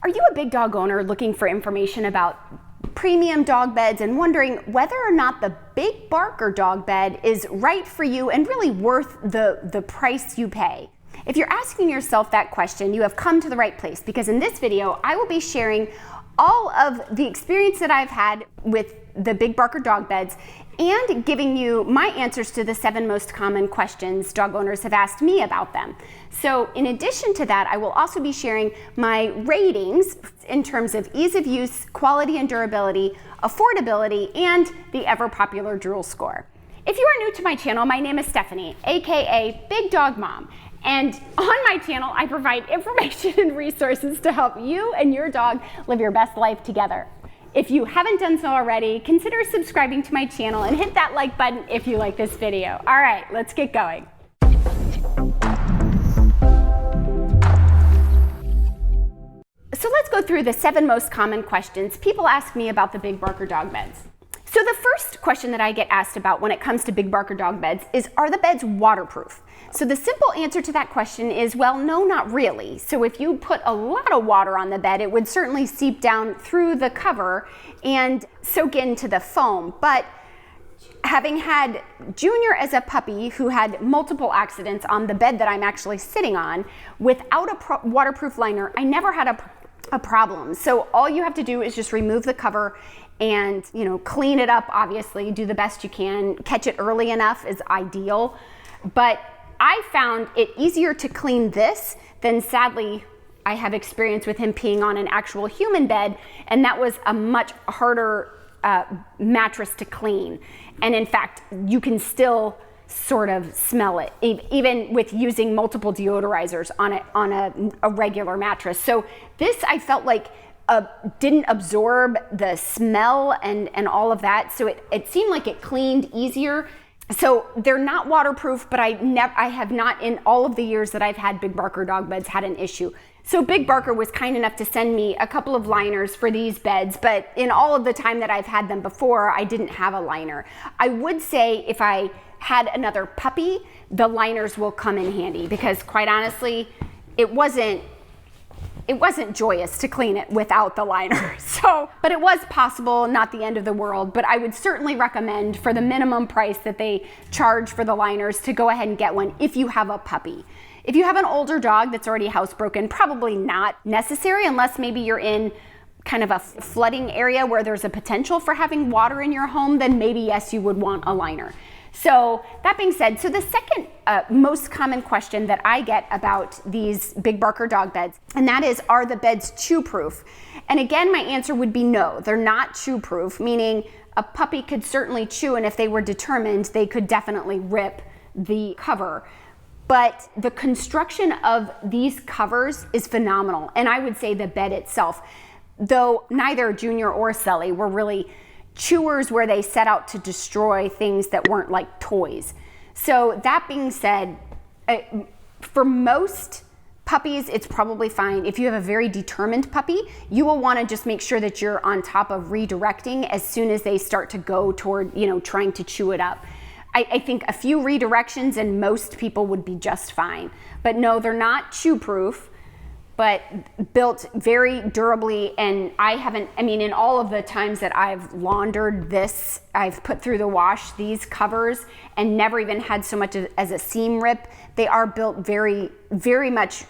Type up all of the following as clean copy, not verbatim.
Are you a big dog owner looking for information about premium dog beds and wondering whether or not the Big Barker dog bed is right for you and really worth the price you pay? If you're asking yourself that question, you have come to the right place, because in this video, I will be sharing all of the experience that I've had with the Big Barker dog beds and giving you my answers to the 7 most common questions dog owners have asked me about them. So in addition to that, I will also be sharing my ratings in terms of ease of use, quality and durability, affordability, and the ever popular Drool Score. If you are new to my channel, my name is Stephanie, aka Big Dog Mom. And on my channel, I provide information and resources to help you and your dog live your best life together. If you haven't done so already, consider subscribing to my channel and hit that like button if you like this video. All right, let's get going. So let's go through the 7 most common questions people ask me about the Big Barker dog beds. So the first question that I get asked about when it comes to Big Barker dog beds is, are the beds waterproof? So the simple answer to that question is, well, no, not really. So if you put a lot of water on the bed, it would certainly seep down through the cover and soak into the foam. But having had Junior as a puppy who had multiple accidents on the bed that I'm actually sitting on, without a waterproof liner, I never had a problem. So all you have to do is just remove the cover and, clean it up, obviously, do the best you can. Catch it early enough is ideal. But I found it easier to clean this than, sadly, I have experience with him peeing on an actual human bed, and that was a much harder mattress to clean. And in fact, you can still sort of smell it, even with using multiple deodorizers on a regular mattress. So this, I felt like, didn't absorb the smell and all of that. So it seemed like it cleaned easier. So they're not waterproof, but I have not, in all of the years that I've had Big Barker dog beds, had an issue. So Big Barker was kind enough to send me a couple of liners for these beds, but in all of the time that I've had them before, I didn't have a liner. I would say if I had another puppy, the liners will come in handy, because quite honestly, it wasn't joyous to clean it without the liner. But it was possible, not the end of the world, but I would certainly recommend, for the minimum price that they charge for the liners, to go ahead and get one if you have a puppy. If you have an older dog that's already housebroken, probably not necessary, unless maybe you're in kind of a flooding area where there's a potential for having water in your home, then maybe yes, you would want a liner. So that being said, so the second most common question that I get about these Big Barker dog beds, and that is, are the beds chew-proof? And again, my answer would be no, they're not chew-proof, meaning a puppy could certainly chew, and if they were determined, they could definitely rip the cover. But the construction of these covers is phenomenal, and I would say the bed itself, though neither Junior or Sully were really chewers where they set out to destroy things that weren't like toys. So that being said, for most puppies, it's probably fine. If you have a very determined puppy, you will want to just make sure that you're on top of redirecting as soon as they start to go toward, trying to chew it up. I think a few redirections and most people would be just fine. But no, they're not chew-proof, but built very durably. And in all of the times that I've laundered this, I've put through the wash these covers and never even had so much as a seam rip. They are built very, very much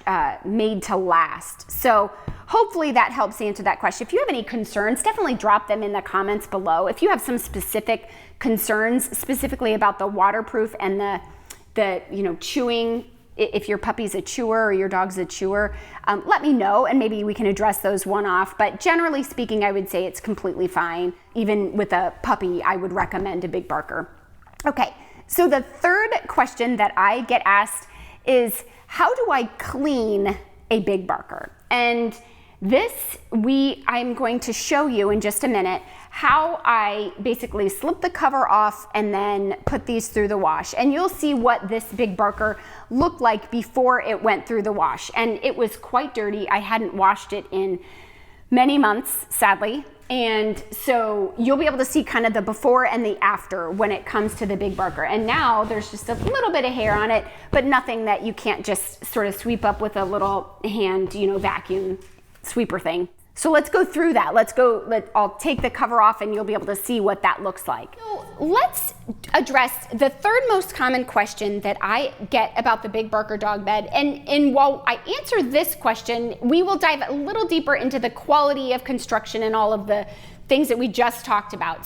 made to last. So hopefully that helps answer that question. If you have any concerns, definitely drop them in the comments below. If you have some specific concerns, specifically about the waterproof and the chewing, if your puppy's a chewer or your dog's a chewer, let me know and maybe we can address those one off. But generally speaking, I would say it's completely fine. Even with a puppy, I would recommend a Big Barker. Okay, so the third question that I get asked is, how do I clean a Big Barker? And this, I'm going to show you in just a minute how I basically slip the cover off and then put these through the wash. And you'll see what this Big Barker looked like before it went through the wash. And it was quite dirty. I hadn't washed it in many months, sadly. And so you'll be able to see kind of the before and the after when it comes to the Big Barker. And now there's just a little bit of hair on it, but nothing that you can't just sort of sweep up with a little hand, vacuum sweeper thing. So let's go through that. I'll take the cover off and you'll be able to see what that looks like. So let's address the third most common question that I get about the Big Barker dog bed. And while I answer this question, we will dive a little deeper into the quality of construction and all of the things that we just talked about.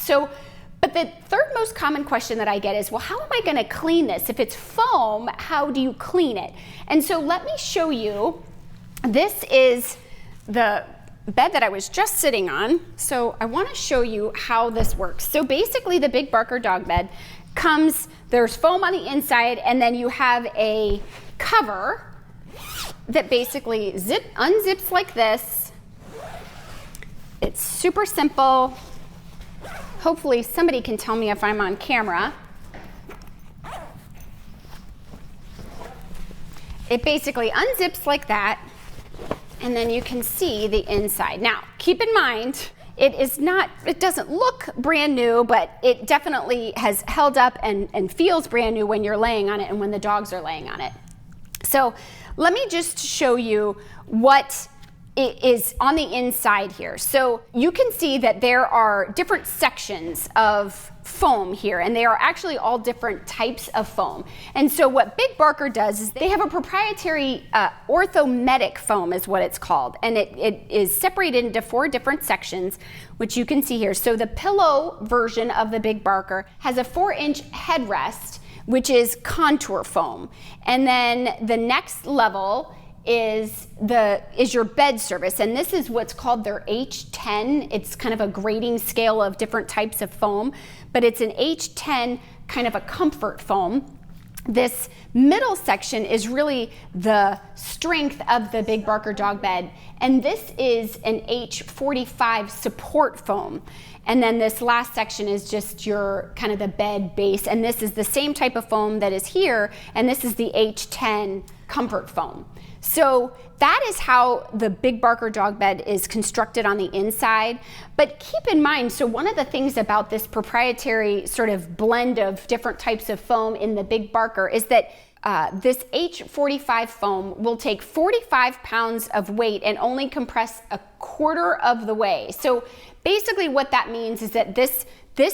But the third most common question that I get is, well, how am I gonna clean this? If it's foam, how do you clean it? And so let me show you. This is the bed that I was just sitting on. So I want to show you how this works. So basically the Big Barker dog bed there's foam on the inside, and then you have a cover that basically unzips like this. It's super simple. Hopefully somebody can tell me if I'm on camera. It basically unzips like that, and then you can see the inside. Now, keep in mind, it doesn't look brand new, but it definitely has held up and feels brand new when you're laying on it and when the dogs are laying on it. So let me just show you what it is on the inside here. So you can see that there are different sections of foam here, and they are actually all different types of foam. And so what Big Barker does is they have a proprietary orthopedic foam is what it's called, and it is separated into 4 different sections, which you can see here. So the pillow version of the Big Barker has a 4-inch headrest, which is contour foam, and then the next level is your bed surface, and this is what's called their H10. It's kind of a grading scale of different types of foam, but it's an H10 kind of a comfort foam. This middle section is really the strength of the Big Barker dog bed, and this is an H45 support foam. And then this last section is just your kind of the bed base, and this is the same type of foam that is here, and this is the H10 comfort foam. So that is how the Big Barker dog bed is constructed on the inside. But keep in mind, so one of the things about this proprietary sort of blend of different types of foam in the Big Barker is that this H45 foam will take 45 pounds of weight and only compress a quarter of the way. So basically what that means is that this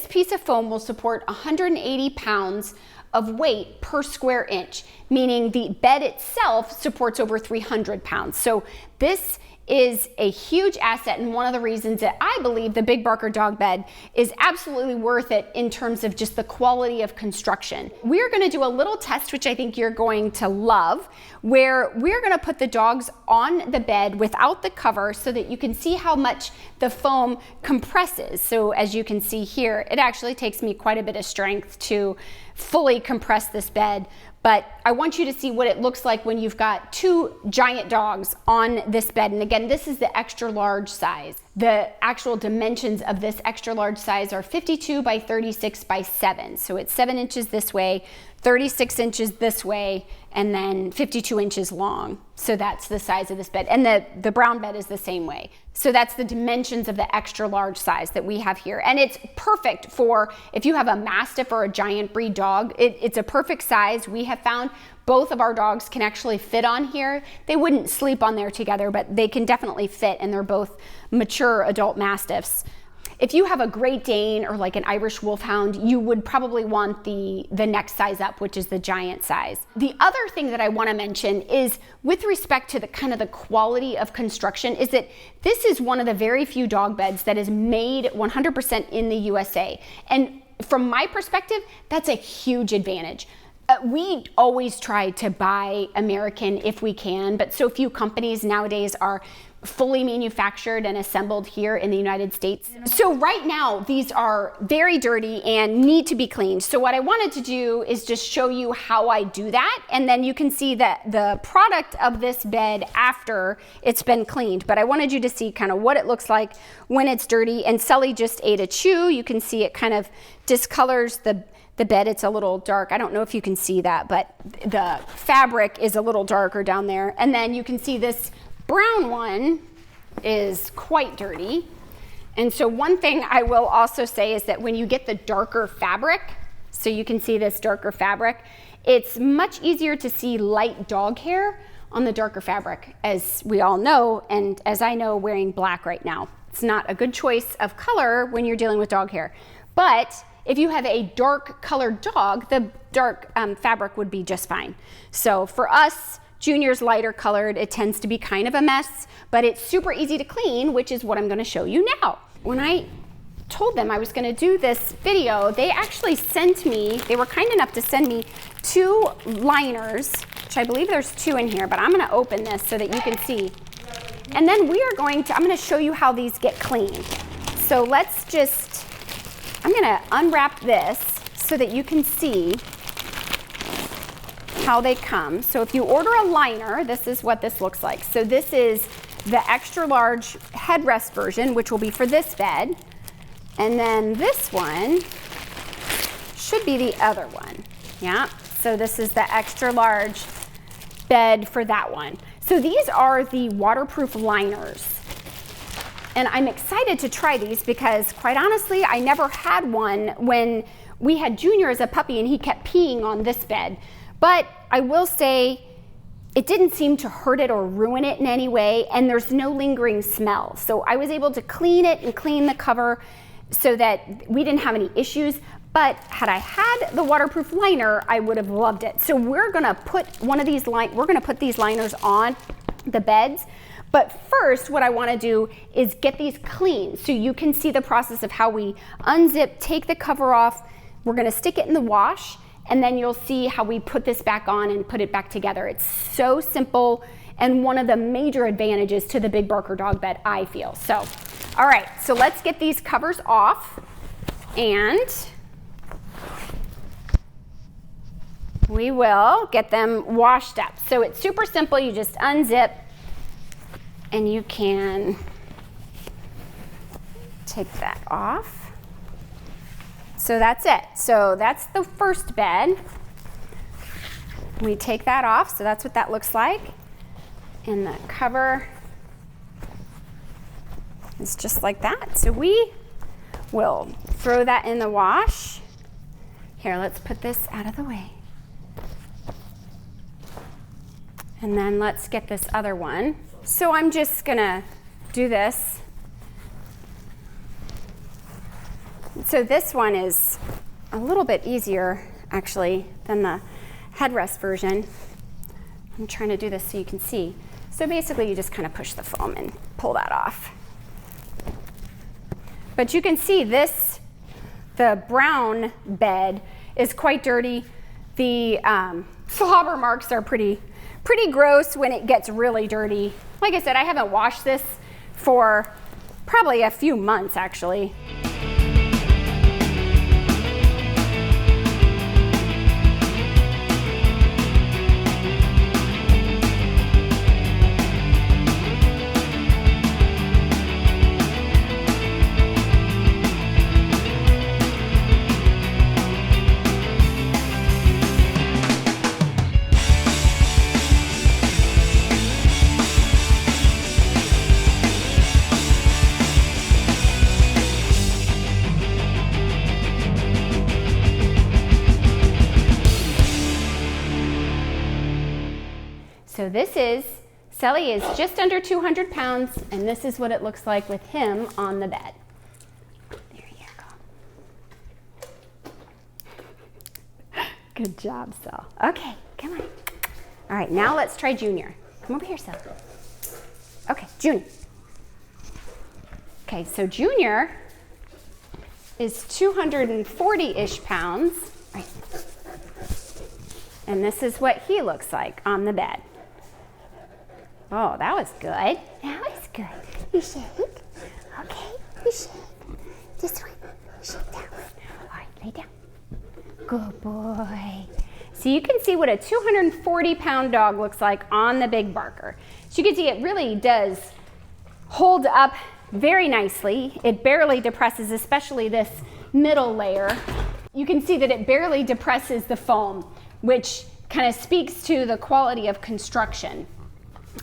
piece of foam will support 180 pounds of weight per square inch, meaning the bed itself supports over 300 pounds. So this is a huge asset, and one of the reasons that I believe the Big Barker dog bed is absolutely worth it in terms of just the quality of construction. We're gonna do a little test, which I think you're going to love, where we're gonna put the dogs on the bed without the cover so that you can see how much the foam compresses. So as you can see here, it actually takes me quite a bit of strength to fully compress this bed, but I want you to see what it looks like when you've got 2 giant dogs on this bed. And again, this is the extra large size. The actual dimensions of this extra large size are 52 by 36 by 7. So it's 7 inches this way, 36 inches this way, and then 52 inches long. So that's the size of this bed. And the brown bed is the same way. So that's the dimensions of the extra large size that we have here. And it's perfect for if you have a mastiff or a giant breed dog. It's a perfect size. We have found both of our dogs can actually fit on here. They wouldn't sleep on there together, but they can definitely fit, and they're both mature adult mastiffs. If you have a Great Dane or like an Irish Wolfhound, you would probably want the next size up, which is the giant size. The other thing that I want to mention is with respect to the kind of the quality of construction is that this is one of the very few dog beds that is made 100% in the USA. And from my perspective, that's a huge advantage. We always try to buy American if we can, but so few companies nowadays are fully manufactured and assembled here in the United States. So right now, these are very dirty and need to be cleaned. So what I wanted to do is just show you how I do that, and then you can see that the product of this bed after it's been cleaned. But I wanted you to see kind of what it looks like when it's dirty. And Sully just ate a chew. You can see it kind of discolors the bed. It's a little dark. I don't know if you can see that, but the fabric is a little darker down there. And then you can see this brown one is quite dirty. And so one thing I will also say is that when you get the darker fabric, so you can see this darker fabric, it's much easier to see light dog hair on the darker fabric, as we all know, and as I know, wearing black right now. It's not a good choice of color when you're dealing with dog hair. But if you have a dark colored dog, the dark fabric would be just fine. So for us, Junior's lighter colored, it tends to be kind of a mess, but it's super easy to clean, which is what I'm gonna show you now. When I told them I was gonna do this video, they actually sent me, they were kind enough to send me 2 liners, which I believe there's 2 in here, but I'm gonna open this so that you can see. And then we are going to, I'm gonna show you how these get cleaned. So let's just, I'm gonna unwrap this so that you can see how they come. So if you order a liner, this is what this looks like. So this is the extra large headrest version, which will be for this bed. And then this one should be the other one. Yeah, so this is the extra large bed for that one. So these are the waterproof liners. And I'm excited to try these because quite honestly, I never had one when we had Junior as a puppy and he kept peeing on this bed. But I will say it didn't seem to hurt it or ruin it in any way, and there's no lingering smell. So I was able to clean it and clean the cover so that we didn't have any issues. But had I had the waterproof liner, I would have loved it. So we're gonna put these liners on the beds. But first, what I wanna do is get these clean so you can see the process of how we unzip, take the cover off. We're gonna stick it in the wash, and then you'll see how we put this back on and put it back together. It's so simple and one of the major advantages to the Big Barker dog bed, I feel. So, all right, so let's get these covers off and we will get them washed up. So it's super simple, you just unzip and you can take that off. So that's it. So that's the first bed. We take that off, so that's what that looks like. And the cover is just like that. So we will throw that in the wash. Here, let's put this out of the way. And then let's get this other one. So I'm just gonna do this. So this one is a little bit easier, actually, than the headrest version. I'm trying to do this so you can see. So basically, you just kind of push the foam and pull that off. But you can see this, the brown bed is quite dirty. The slobber marks are pretty gross when it gets really dirty. Like I said, I haven't washed this for probably a few months, actually. So this is, Sully is just under 200 pounds, and this is what it looks like with him on the bed. There you go. Good job, Sul. Okay, come on. All right, now let's try Junior. Come over here, Sul. Okay, Junior. Okay, so Junior is 240-ish pounds. Right. And this is what he looks like on the bed. Oh, that was good. That was good. You shake. Okay, you shake. This one. Shake that one. All right, lay down. Good boy. So you can see what a 240-pound dog looks like on the Big Barker. So you can see it really does hold up very nicely. It barely depresses, especially this middle layer. You can see that it barely depresses the foam, which kind of speaks to the quality of construction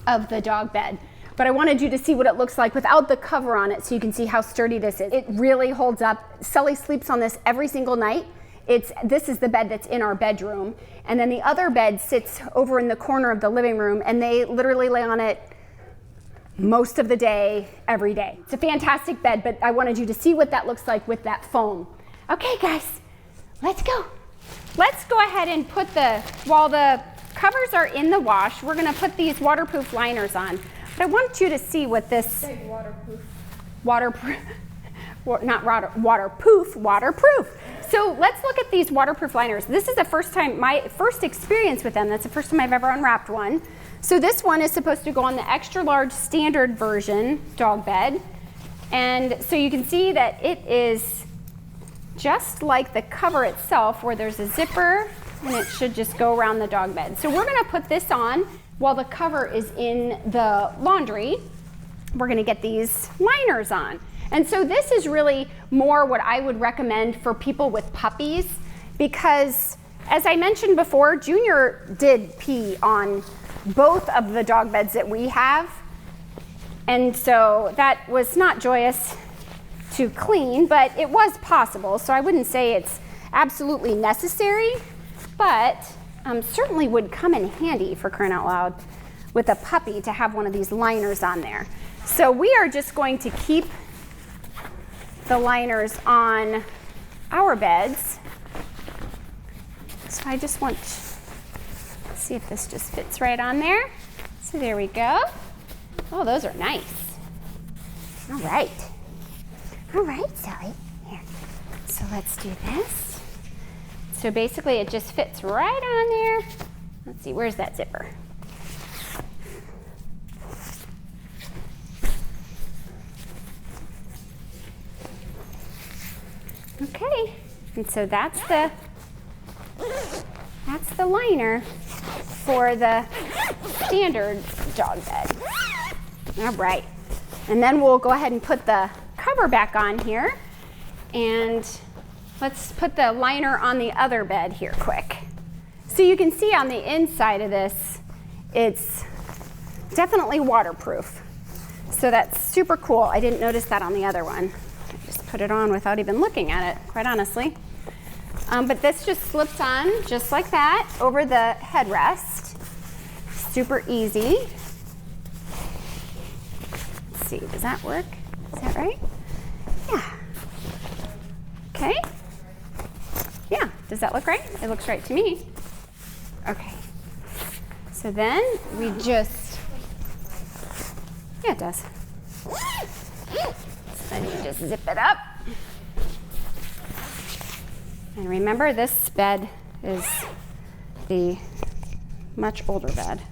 of the dog bed. But I wanted you to see what it looks like without the cover on it so you can see how sturdy this is. It really holds up. Sully sleeps on this every single night. this is the bed that's in our bedroom, and then the other bed sits over in the corner of the living room, and they literally lay on it most of the day, every day. It's a fantastic bed, but I wanted you to see what that looks like with that foam. Okay, guys, let's go. Let's go ahead and put while the covers are in the wash, we're gonna put these waterproof liners on. But I want you to see what this waterproof. So let's look at these waterproof liners. This is my first experience with them. That's the first time I've ever unwrapped one. So this one is supposed to go on the extra large standard version dog bed. And so you can see that it is just like the cover itself, where there's a zipper and it should just go around the dog bed. So we're gonna put this on while the cover is in the laundry. We're gonna get these liners on. And so this is really more what I would recommend for people with puppies, because as I mentioned before, Junior did pee on both of the dog beds that we have. And so that was not joyous to clean, but it was possible. So I wouldn't say it's absolutely necessary, but certainly would come in handy, for crying out loud, with a puppy to have one of these liners on there. So we are just going to keep the liners on our beds. So I just want to see if this just fits right on there. So there we go. Oh, those are nice. All right. All right, Sally. Here. So let's do this. So basically it just fits right on there. Let's see, where's that zipper? Okay, and so that's the liner for the standard dog bed. All right, and then we'll go ahead and put the cover back on here, and let's put the liner on the other bed here quick. So you can see on the inside of this, it's definitely waterproof. So that's super cool. I didn't notice that on the other one. I just put it on without even looking at it, quite honestly. But this just slips on just like that over the headrest. Super easy. Let's see, does that work? Is that right? Yeah. Okay. Yeah, does that look right? It looks right to me. Okay. So then we just, yeah, it does. So then you just zip it up. And remember, this bed is the much older bed.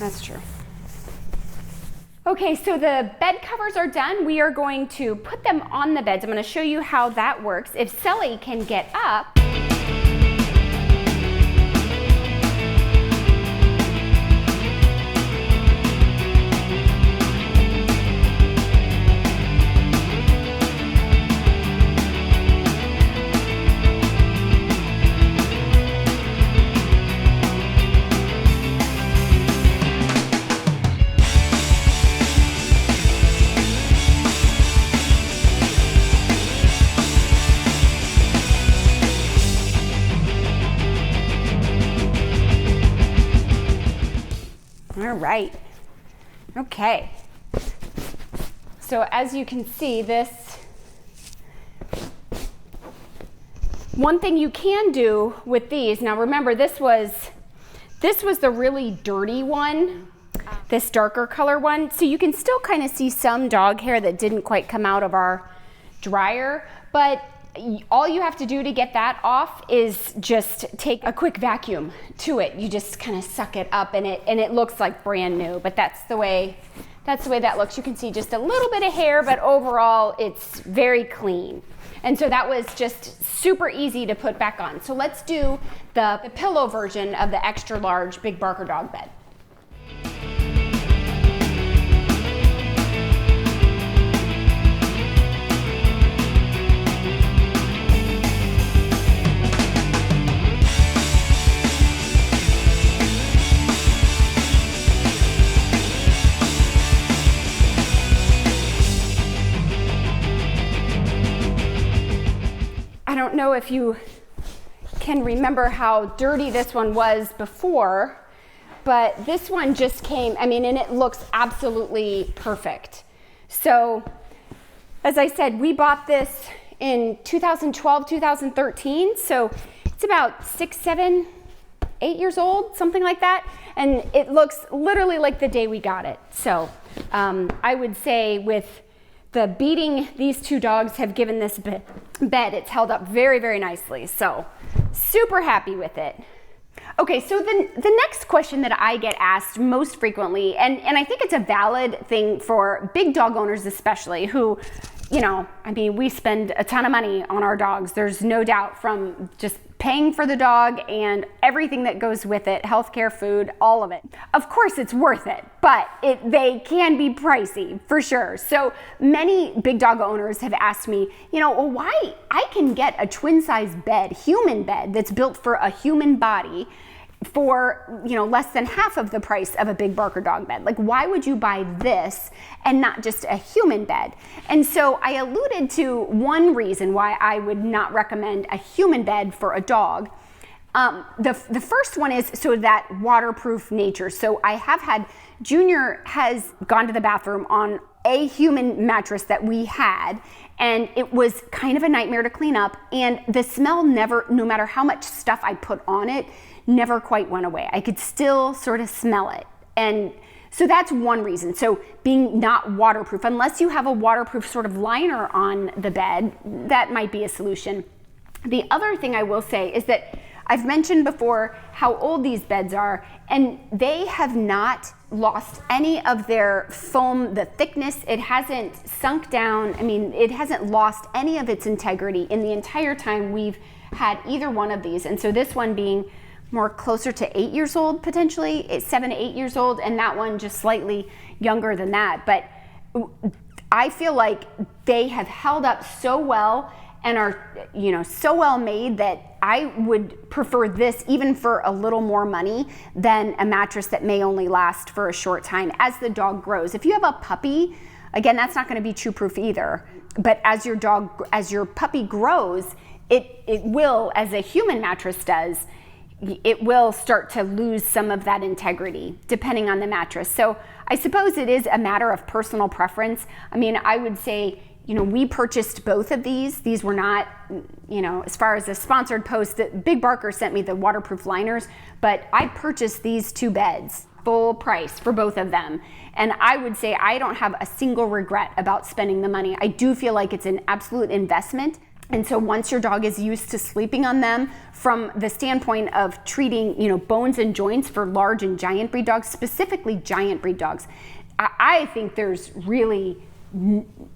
That's true. Okay, so the bed covers are done. We are going to put them on the beds. I'm going to show you how that works. If Sully can get up, all right. Okay. So as you can see, this, one thing you can do with these, now remember this was the really dirty one, this darker color one. So you can still kind of see some dog hair that didn't quite come out of our dryer, but all you have to do to get that off is just take a quick vacuum to it. You just kind of suck it up and it looks like brand new, but that's the way that looks. You can see just a little bit of hair, but overall it's very clean. And so that was just super easy to put back on. So let's do the pillow version of the extra large Big Barker dog bed. don't know if you can remember how dirty this one was before, but this one just came, I mean, and it looks absolutely perfect. So, as I said, we bought this in 2012, 2013, so it's about 6, 7, 8 years old, something like that, and it looks literally like the day we got it. So I would say with the beating these two dogs have given this bed, it's held up very, very nicely. So super happy with it. Okay, so the next question that I get asked most frequently, and I think it's a valid thing for big dog owners especially, who, you know, I mean, we spend a ton of money on our dogs. There's no doubt, from just paying for the dog and everything that goes with it, healthcare, food, all of it. Of course it's worth it, but they can be pricey for sure. So many big dog owners have asked me, you know, well, why I can get a twin size bed, human bed, that's built for a human body for, you know, less than half of the price of a Big Barker dog bed. Like, why would you buy this and not just a human bed? And so I alluded to one reason why I would not recommend a human bed for a dog. The first one is so that waterproof nature. So I have had, Junior has gone to the bathroom on a human mattress that we had, and it was kind of a nightmare to clean up, and the smell never, no matter how much stuff I put on it, never quite went away. I could still sort of smell it. And so that's one reason. So being not waterproof, unless you have a waterproof sort of liner on the bed, that might be a solution. The other thing I will say is that I've mentioned before how old these beds are, and they have not lost any of their foam, the thickness. It hasn't sunk down. I mean, it hasn't lost any of its integrity in the entire time we've had either one of these. And so this one being more closer to 8 years old, potentially. It's 7 to 8 years old, and that one just slightly younger than that. But I feel like they have held up so well and are, you know, so well made that I would prefer this even for a little more money than a mattress that may only last for a short time as the dog grows. If you have a puppy, again, that's not going to be chew proof either. But as your puppy grows, it will, as a human mattress does, it will start to lose some of that integrity depending on the mattress. So I suppose it is a matter of personal preference. I mean, I would say, you know, we purchased both of these. These were not, you know, as far as a sponsored post, that Big Barker sent me the waterproof liners, but I purchased these two beds full price for both of them. And I would say I don't have a single regret about spending the money. I do feel like it's an absolute investment. And so once your dog is used to sleeping on them, from the standpoint of treating, you know, bones and joints for large and giant breed dogs, specifically giant breed dogs, I think there's really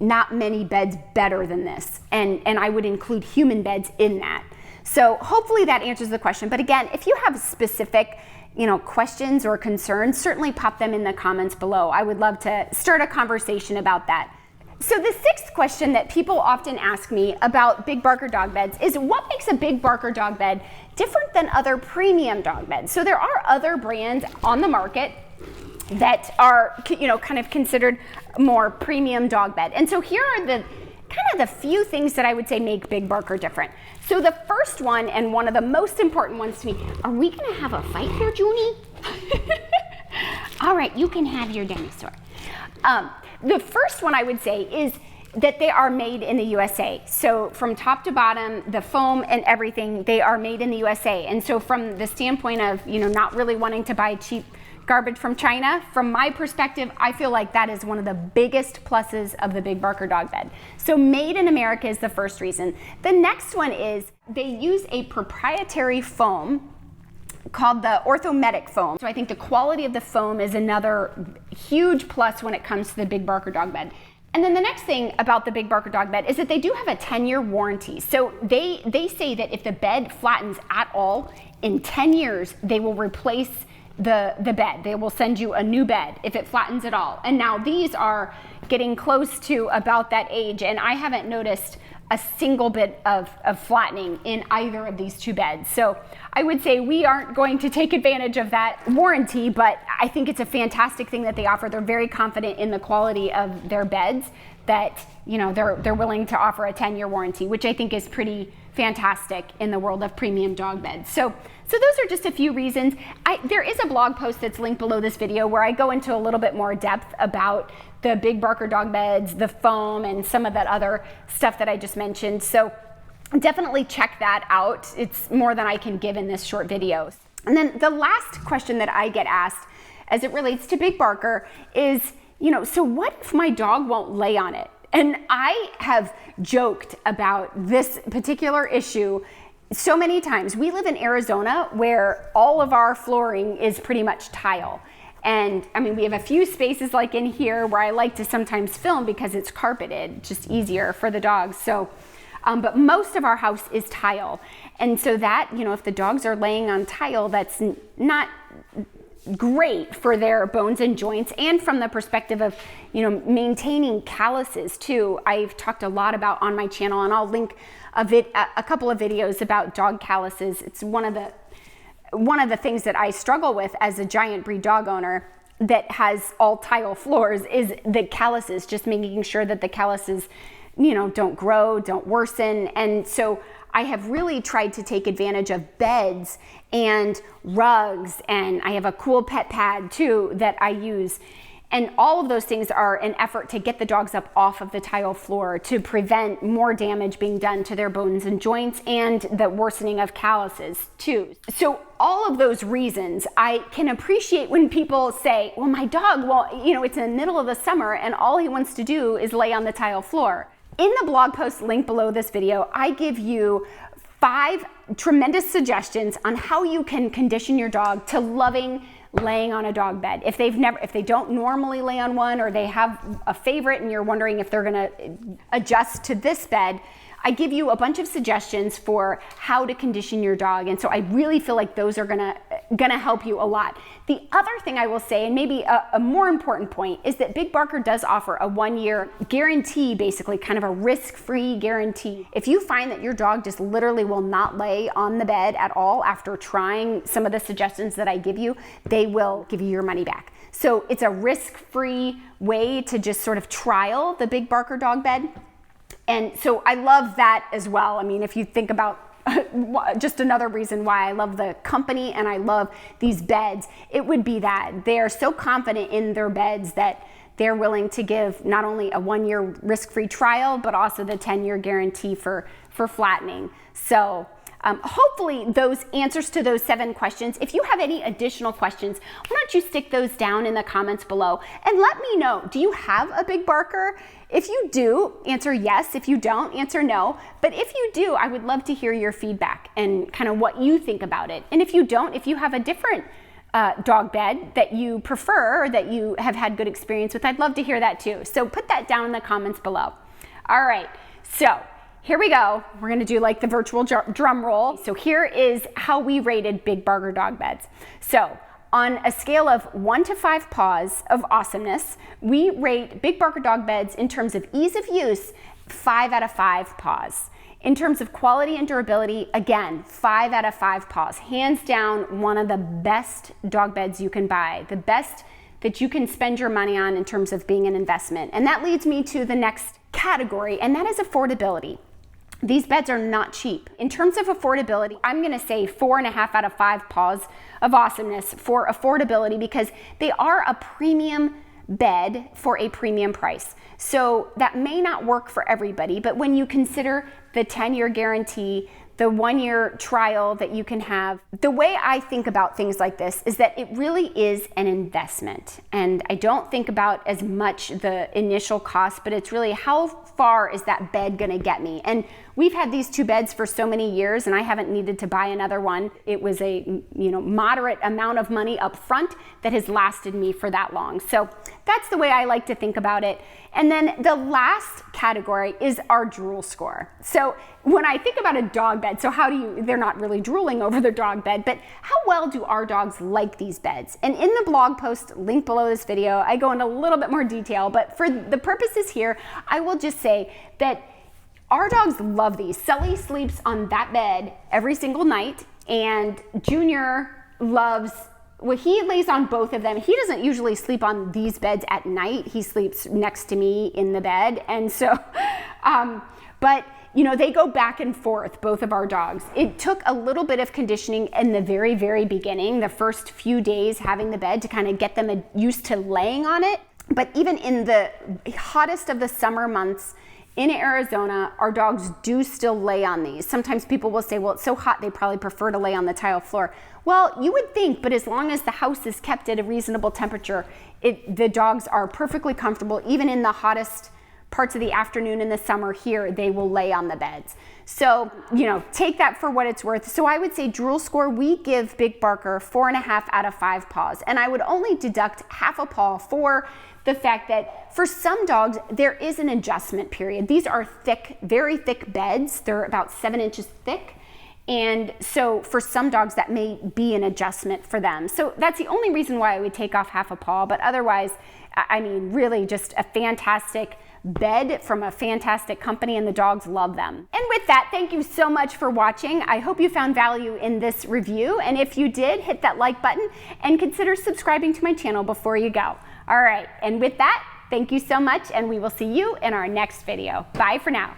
not many beds better than this. And I would include human beds in that. So hopefully that answers the question. But again, if you have specific, you know, questions or concerns, certainly pop them in the comments below. I would love to start a conversation about that. So the sixth question that people often ask me about Big Barker dog beds is, what makes a Big Barker dog bed different than other premium dog beds? So there are other brands on the market that are, you know, kind of considered more premium dog bed. And so here are the kind of the few things that I would say make Big Barker different. So the first one, and one of the most important ones to me, are we gonna have a fight here, Junie? All right, you can have your dinosaur. The first one I would say is that they are made in the USA. So from top to bottom, the foam and everything, they are made in the USA. And so from the standpoint of, you know, not really wanting to buy cheap garbage from China, from my perspective, I feel like that is one of the biggest pluses of the Big Barker dog bed. So made in America is the first reason. The next one is they use a proprietary foam called the orthopedic foam. So I think the quality of the foam is another huge plus when it comes to the Big Barker dog bed. And then the next thing about the Big Barker dog bed is that they do have a 10-year warranty. So they say that if the bed flattens at all, in 10 years, they will replace the bed. They will send you a new bed if it flattens at all. And now these are getting close to about that age, and I haven't noticed a single bit of flattening in either of these two beds. So I would say we aren't going to take advantage of that warranty, but I think it's a fantastic thing that they offer. They're very confident in the quality of their beds that, you know, they're willing to offer a 10-year warranty, which I think is pretty fantastic in the world of premium dog beds. So those are just a few reasons. There is a blog post that's linked below this video where I go into a little bit more depth about the Big Barker dog beds, the foam, and some of that other stuff that I just mentioned. So definitely check that out. It's more than I can give in this short video. And then the last question that I get asked as it relates to Big Barker is, so what if my dog won't lay on it? And I have joked about this particular issue so many times. We live in Arizona where all of our flooring is pretty much tile. And I mean, we have a few spaces like in here where I like to sometimes film because it's carpeted, just easier for the dogs. So, but most of our house is tile. And so that, if the dogs are laying on tile, that's not great for their bones and joints, and from the perspective of maintaining calluses too. I've talked a lot about on my channel, and I'll link a couple of videos about dog calluses. It's one of the things that I struggle with as a giant breed dog owner that has all tile floors is the calluses, just making sure that the calluses don't grow, don't worsen. And so I have really tried to take advantage of beds and rugs, and I have a cool pet pad too that I use. And all of those things are an effort to get the dogs up off of the tile floor to prevent more damage being done to their bones and joints and the worsening of calluses too. So all of those reasons, I can appreciate when people say, well, my dog, it's in the middle of the summer and all he wants to do is lay on the tile floor. In the blog post link below this video, I give you 5 tremendous suggestions on how you can condition your dog to loving laying on a dog bed. If they don't normally lay on one, or they have a favorite and you're wondering if they're gonna adjust to this bed, I give you a bunch of suggestions for how to condition your dog. And so I really feel like those are gonna help you a lot. The other thing I will say, and maybe a more important point, is that Big Barker does offer a 1-year guarantee, basically kind of a risk-free guarantee. If you find that your dog just literally will not lay on the bed at all after trying some of the suggestions that I give you, they will give you your money back. So it's a risk-free way to just sort of trial the Big Barker dog bed. And so I love that as well. I mean, if you think about just another reason why I love the company and I love these beds, it would be that they're so confident in their beds that they're willing to give not only a 1-year risk-free trial, but also the 10-year guarantee for flattening. So hopefully those answers to those 7 questions. If you have any additional questions, why don't you stick those down in the comments below and let me know, do you have a Big Barker? If you do, answer yes. If you don't, answer no. But if you do, I would love to hear your feedback and kind of what you think about it. And if you don't, if you have a different dog bed that you prefer or that you have had good experience with, I'd love to hear that too. So put that down in the comments below. All right, so here we go. We're gonna do like the virtual drum roll. So here is how we rated Big Barker dog beds. So on a scale of 1 to 5 paws of awesomeness, we rate Big Barker dog beds in terms of ease of use, 5 out of 5 paws. In terms of quality and durability, again, 5 out of 5 paws. Hands down, one of the best dog beds you can buy, the best that you can spend your money on in terms of being an investment. And that leads me to the next category, and that is affordability. These beds are not cheap. In terms of affordability, I'm gonna say 4.5 out of 5 paws of awesomeness for affordability, because they are a premium bed for a premium price. So that may not work for everybody, but when you consider the 10-year guarantee, the 1-year trial that you can have, the way I think about things like this is that it really is an investment. And I don't think about as much the initial cost, but it's really how far is that bed gonna get me? And we've had these 2 beds for so many years and I haven't needed to buy another one. It was a moderate amount of money up front that has lasted me for that long. So that's the way I like to think about it. And then the last category is our Drool Score. So when I think about a dog bed, so they're not really drooling over their dog bed, but how well do our dogs like these beds? And in the blog post linked below this video, I go into a little bit more detail, but for the purposes here, I will just say that our dogs love these. Sully sleeps on that bed every single night, and Junior loves, well, he lays on both of them. He doesn't usually sleep on these beds at night. He sleeps next to me in the bed. And so, but you know, they go back and forth, both of our dogs. It took a little bit of conditioning in the very, very beginning, the first few days having the bed to kind of get them used to laying on it. But even in the hottest of the summer months in Arizona, our dogs do still lay on these. Sometimes people will say, well, it's so hot, they probably prefer to lay on the tile floor. Well, you would think, but as long as the house is kept at a reasonable temperature, the dogs are perfectly comfortable. Even in the hottest parts of the afternoon in the summer here, they will lay on the beds. So, you know, take that for what it's worth. So I would say Drool Score, we give Big Barker 4.5 out of 5 paws. And I would only deduct half a paw for the fact that for some dogs, there is an adjustment period. These are thick, very thick beds. They're about 7 inches thick. And so for some dogs, that may be an adjustment for them. So that's the only reason why I would take off half a paw. But otherwise, I mean, really just a fantastic bed from a fantastic company, and the dogs love them. And with that, thank you so much for watching. I hope you found value in this review. And if you did, hit that like button and consider subscribing to my channel before you go. All right, and with that, thank you so much, and we will see you in our next video. Bye for now.